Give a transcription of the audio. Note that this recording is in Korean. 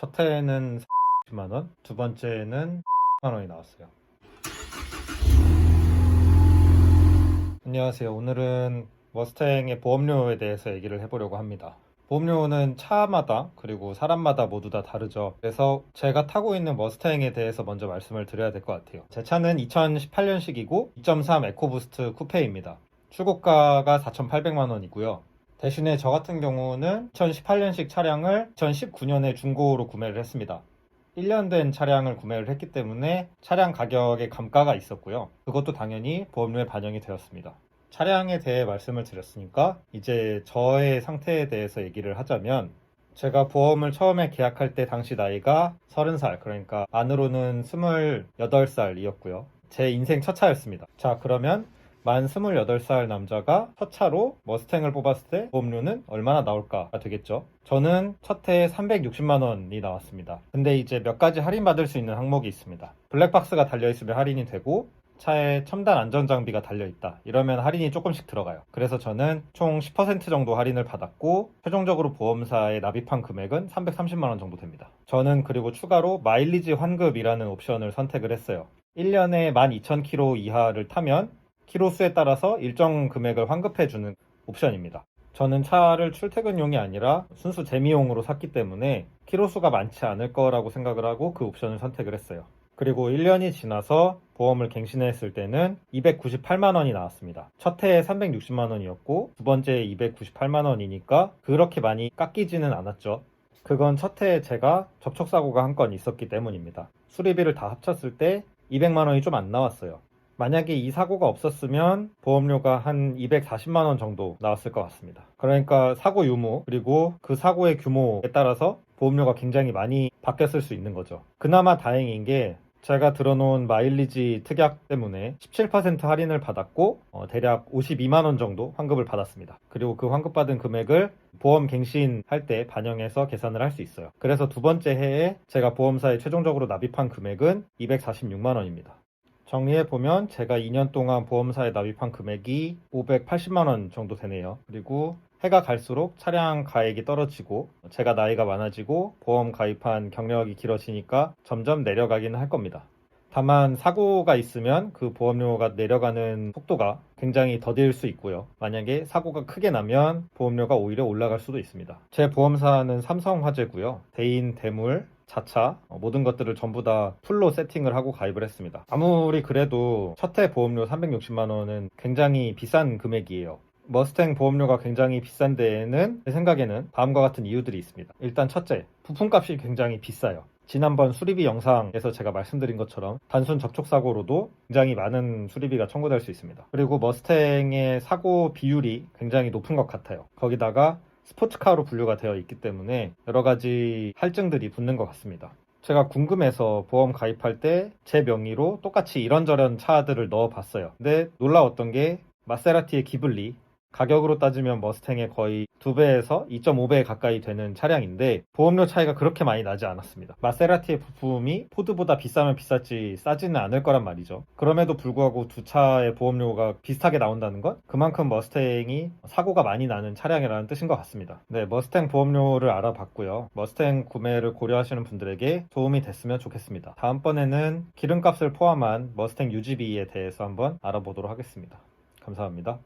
첫 해에는 10만원, 두 번째는 10만원이 나왔어요. 안녕하세요. 오늘은 머스탱의 보험료에 대해서 얘기를 해보려고 합니다. 보험료는 차마다 그리고 사람마다 모두 다 다르죠. 그래서 제가 타고 있는 머스탱에 대해서 먼저 말씀을 드려야 될 것 같아요. 제 차는 2018년식이고 2.3 에코부스트 쿠페입니다. 출고가가 4,800만 원이고요. 대신에 저 같은 경우는 2018년식 차량을 2019년에 중고로 구매를 했습니다. 1년 된 차량을 구매를 했기 때문에 차량 가격에 감가가 있었고요. 그것도 당연히 보험료에 반영이 되었습니다. 차량에 대해 말씀을 드렸으니까 이제 저의 상태에 대해서 얘기를 하자면, 제가 보험을 처음에 계약할 때 당시 나이가 30살, 그러니까 만으로는 28살이었고요. 제 인생 첫 차였습니다. 자, 그러면 만 28살 남자가 첫 차로 머스탱을 뽑았을 때 보험료는 얼마나 나올까가 되겠죠. 저는 첫 해에 360만 원이 나왔습니다. 근데 이제 몇 가지 할인받을 수 있는 항목이 있습니다. 블랙박스가 달려있으면 할인이 되고, 차에 첨단 안전장비가 달려있다 이러면 할인이 조금씩 들어가요. 그래서 저는 총 10% 정도 할인을 받았고, 최종적으로 보험사에 납입한 금액은 330만 원 정도 됩니다. 저는 그리고 추가로 마일리지 환급이라는 옵션을 선택을 했어요. 1년에 12,000km 이하를 타면 키로수에 따라서 일정 금액을 환급해주는 옵션입니다. 저는 차를 출퇴근용이 아니라 순수 재미용으로 샀기 때문에 키로수가 많지 않을 거라고 생각을 하고 그 옵션을 선택을 했어요. 그리고 1년이 지나서 보험을 갱신했을 때는 298만 원이 나왔습니다. 첫 해에 360만 원이었고 두 번째에 298만 원이니까 그렇게 많이 깎이지는 않았죠. 그건 첫 해에 제가 접촉사고가 한 건 있었기 때문입니다. 수리비를 다 합쳤을 때 200만 원이 좀 안 나왔어요. 만약에 이 사고가 없었으면 보험료가 한 240만 원 정도 나왔을 것 같습니다. 그러니까 사고 유무 그리고 그 사고의 규모에 따라서 보험료가 굉장히 많이 바뀌었을 수 있는 거죠. 그나마 다행인 게 제가 들어놓은 마일리지 특약 때문에 17% 할인을 받았고 대략 52만 원 정도 환급을 받았습니다. 그리고 그 환급받은 금액을 보험 갱신할 때 반영해서 계산을 할 수 있어요. 그래서 두 번째 해에 제가 보험사에 최종적으로 납입한 금액은 246만 원입니다. 정리해보면 제가 2년 동안 보험사에 납입한 금액이 580만 원 정도 되네요. 그리고 해가 갈수록 차량 가액이 떨어지고 제가 나이가 많아지고 보험 가입한 경력이 길어지니까 점점 내려가기는 할 겁니다. 다만 사고가 있으면 그 보험료가 내려가는 속도가 굉장히 더딜 수 있고요. 만약에 사고가 크게 나면 보험료가 오히려 올라갈 수도 있습니다. 제 보험사는 삼성화재고요. 대인, 대물, 자차 모든 것들을 전부 다 풀로 세팅을 하고 가입을 했습니다. 아무리 그래도 첫 해 보험료 360만 원은 굉장히 비싼 금액이에요. 머스탱 보험료가 굉장히 비싼 데에는 제 생각에는 다음과 같은 이유들이 있습니다. 일단 첫째, 부품값이 굉장히 비싸요. 지난번 수리비 영상에서 제가 말씀드린 것처럼 단순 접촉사고로도 굉장히 많은 수리비가 청구될 수 있습니다. 그리고 머스탱의 사고 비율이 굉장히 높은 것 같아요. 거기다가 스포츠카로 분류가 되어 있기 때문에 여러 가지 할증들이 붙는 것 같습니다. 제가 궁금해서 보험 가입할 때 제 명의로 똑같이 이런저런 차들을 넣어봤어요. 근데 놀라웠던 게 마세라티의 기블리, 가격으로 따지면 머스탱의 거의 2배에서 2.5배 가까이 되는 차량인데 보험료 차이가 그렇게 많이 나지 않았습니다. 마세라티의 부품이 포드보다 비싸면 비쌌지 싸지는 않을 거란 말이죠. 그럼에도 불구하고 두 차의 보험료가 비슷하게 나온다는 건 그만큼 머스탱이 사고가 많이 나는 차량이라는 뜻인 것 같습니다. 네, 머스탱 보험료를 알아봤고요. 머스탱 구매를 고려하시는 분들에게 도움이 됐으면 좋겠습니다. 다음번에는 기름값을 포함한 머스탱 유지비에 대해서 한번 알아보도록 하겠습니다. 감사합니다.